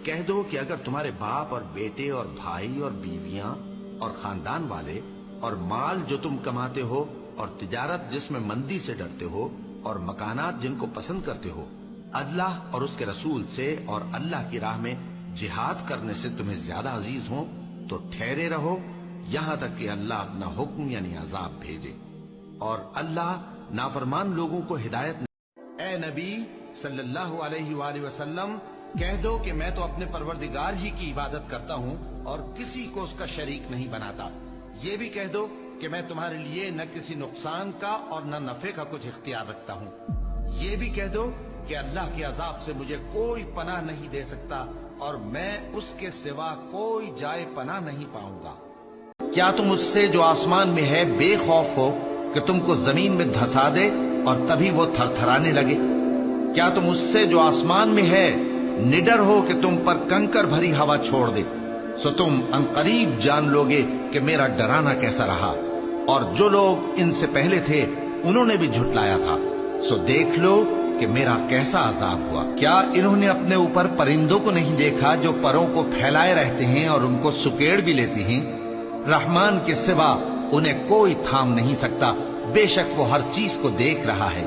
کہہ دو کہ اگر تمہارے باپ اور بیٹے اور بھائی اور بیویاں اور خاندان والے اور مال جو تم کماتے ہو اور تجارت جس میں مندی سے ڈرتے ہو اور مکانات جن کو پسند کرتے ہو اللہ اور اس کے رسول سے اور اللہ کی راہ میں جہاد کرنے سے تمہیں زیادہ عزیز ہوں تو ٹھہرے رہو یہاں تک کہ اللہ اپنا حکم یعنی عذاب بھیجے، اور اللہ نافرمان لوگوں کو ہدایت نہیں۔ اے نبی صلی اللہ علیہ وآلہ وسلم کہہ دو کہ میں تو اپنے پروردگار ہی کی عبادت کرتا ہوں اور کسی کو اس کا شریک نہیں بناتا۔ یہ بھی کہہ دو کہ میں تمہارے لیے نہ کسی نقصان کا اور نہ نفع کا کچھ اختیار رکھتا ہوں۔ یہ بھی کہہ دو کہ اللہ کے عذاب سے مجھے کوئی پناہ نہیں دے سکتا اور میں اس کے سوا کوئی جائے پناہ نہیں پاؤں گا۔ کیا تم اس سے جو آسمان میں ہے بے خوف ہو کہ تم کو زمین میں دھسا دے اور تبھی وہ تھر تھرانے لگے؟ کیا تم اس سے جو آسمان میں ہے نڈر ہو کہ تم پر کنکر بھری ہوا چھوڑ دے؟ سو تم عنقریب جان لوگے کہ میرا ڈرانا کیسا رہا، اور جو لوگ ان سے پہلے تھے انہوں نے بھی جھٹلایا تھا، سو دیکھ لو کہ میرا کیسا عذاب ہوا۔ کیا انہوں نے اپنے اوپر پرندوں کو نہیں دیکھا جو پروں کو پھیلائے رہتے ہیں اور ان کو سکیڑ بھی لیتے ہیں؟ رحمان کے سوا انہیں کوئی تھام نہیں سکتا، بے شک وہ ہر چیز کو دیکھ رہا ہے۔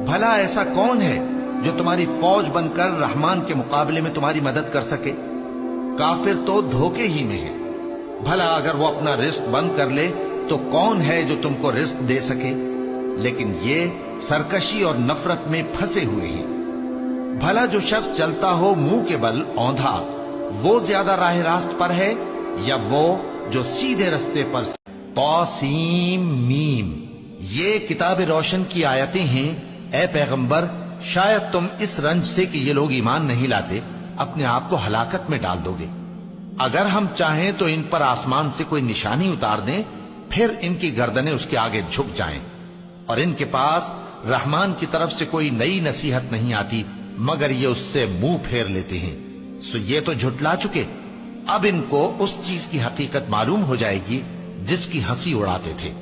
بھلا ایسا کون ہے جو تمہاری فوج بن کر رحمان کے مقابلے میں تمہاری مدد کر سکے؟ کافر تو دھوکے ہی میں ہے۔ بھلا اگر وہ اپنا رزق بند کر لے تو کون ہے جو تم کو رزق دے سکے؟ لیکن یہ سرکشی اور نفرت میں پھنسے ہوئے ہیں۔ بھلا جو شخص چلتا ہو منہ کے بل اوندھا، وہ زیادہ راہ راست پر ہے یا وہ جو سیدھے رستے پر؟ طاسیم میم، یہ کتاب روشن کی آیتیں ہیں۔ اے پیغمبر، شاید تم اس رنج سے کہ یہ لوگ ایمان نہیں لاتے اپنے آپ کو ہلاکت میں ڈال دو گے۔ اگر ہم چاہیں تو ان پر آسمان سے کوئی نشانی اتار دیں، پھر ان کی گردنیں اس کے آگے جھک جائیں، اور ان کے پاس رحمان کی طرف سے کوئی نئی نصیحت نہیں آتی مگر یہ اس سے منہ پھیر لیتے ہیں۔ سو یہ تو جھٹلا چکے، اب ان کو اس چیز کی حقیقت معلوم ہو جائے گی جس کی ہنسی اڑاتے تھے۔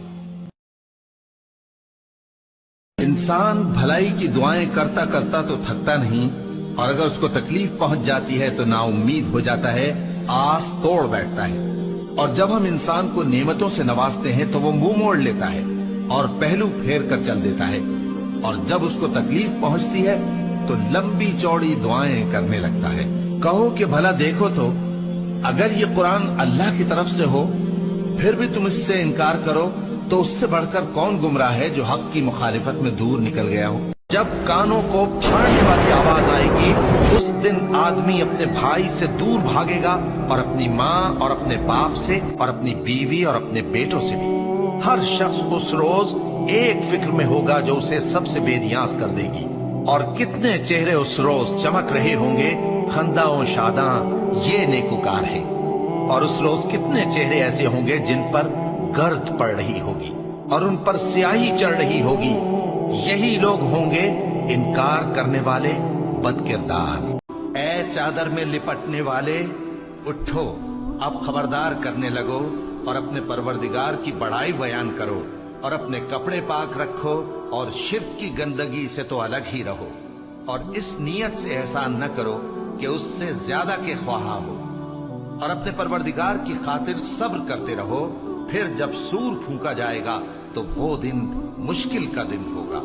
انسان بھلائی کی دعائیں کرتا کرتا تو تھکتا نہیں، اور اگر اس کو تکلیف پہنچ جاتی ہے تو نا امید ہو جاتا ہے، آس توڑ بیٹھتا ہے۔ اور جب ہم انسان کو نعمتوں سے نوازتے ہیں تو وہ منہ موڑ لیتا ہے اور پہلو پھیر کر چل دیتا ہے، اور جب اس کو تکلیف پہنچتی ہے تو لمبی چوڑی دعائیں کرنے لگتا ہے۔ کہو کہ بھلا دیکھو تو اگر یہ قرآن اللہ کی طرف سے ہو پھر بھی تم اس سے انکار کرو تو اس سے بڑھ کر کون گمراہ ہے جو حق کی مخالفت میں دور نکل گیا ہو؟ جب کانوں کو پھاڑنے والی آواز آئے گی اس دن آدمی اپنے بھائی سے دور بھاگے گا، اور اپنی ماں اور اپنے باپ سے اور اپنی بیوی اور اپنے بیٹوں سے بھی۔ ہر شخص اس روز ایک فکر میں ہوگا جو اسے سب سے بے نیاز کر دے گی، اور کتنے چہرے اس روز چمک رہے ہوں گے خنداں و شاداں، یہ نیکوکار ہیں، اور اس روز کتنے چہرے ایسے ہوں گے جن پر گرد پڑ رہی ہوگی اور ان پر سیاہی چڑھ رہی ہوگی، یہی لوگ ہوں گے انکار کرنے والے بد کردار۔ اے چادر میں لپٹنے والے، اٹھو، اب خبردار کرنے لگو اور اپنے پروردگار کی بڑائی بیان کرو، اور اپنے کپڑے پاک رکھو اور شرک کی گندگی سے تو الگ ہی رہو، اور اس نیت سے احسان نہ کرو کہ اس سے زیادہ کے خواہاں ہو، اور اپنے پروردگار کی خاطر صبر کرتے رہو، پھر جب سور پھونکا جائے گا تو وہ دن مشکل کا دن ہوگا،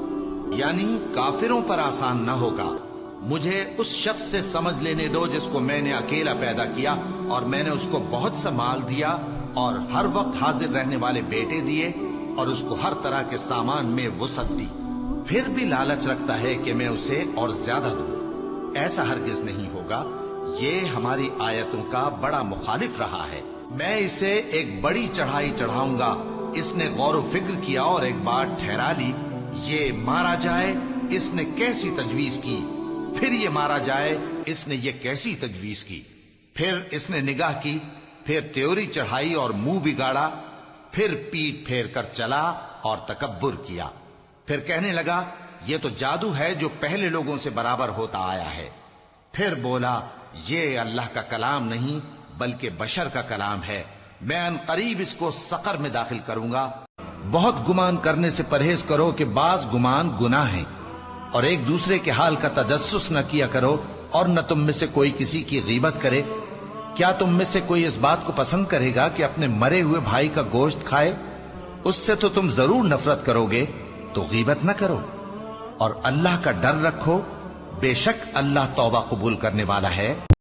یعنی کافروں پر آسان نہ ہوگا۔ مجھے اس شخص سے سمجھ لینے دو جس کو میں نے اکیلا پیدا کیا، اور میں نے اس کو بہت سا مال دیا اور ہر وقت حاضر رہنے والے بیٹے دیے، اور اس کو ہر طرح کے سامان میں وسعت دی، پھر بھی لالچ رکھتا ہے کہ میں اسے اور زیادہ دوں۔ ایسا ہرگز نہیں ہوگا، یہ ہماری آیتوں کا بڑا مخالف رہا ہے۔ میں اسے ایک بڑی چڑھائی چڑھاؤں گا، اس نے غور و فکر کیا اور ایک بات ٹھہرا لی، یہ مارا جائے، اس نے کیسی تجویز کی، پھر یہ مارا جائے، اس نے یہ کیسی تجویز کی، پھر اس نے نگاہ کی، پھر تیوری چڑھائی اور منہ بگاڑا، پھر پیٹ پھیر کر چلا اور تکبر کیا، پھر کہنے لگا یہ تو جادو ہے جو پہلے لوگوں سے برابر ہوتا آیا ہے، پھر بولا یہ اللہ کا کلام نہیں بلکہ بشر کا کلام ہے، میں ان قریب اس کو سقر میں داخل کروں گا۔ بہت گمان کرنے سے پرہیز کرو کہ بعض گمان گناہ ہیں، اور ایک دوسرے کے حال کا تجسس نہ کیا کرو، اور نہ تم میں سے کوئی کسی کی غیبت کرے۔ کیا تم میں سے کوئی اس بات کو پسند کرے گا کہ اپنے مرے ہوئے بھائی کا گوشت کھائے؟ اس سے تو تم ضرور نفرت کرو گے، تو غیبت نہ کرو، اور اللہ کا ڈر رکھو، بے شک اللہ توبہ قبول کرنے والا ہے۔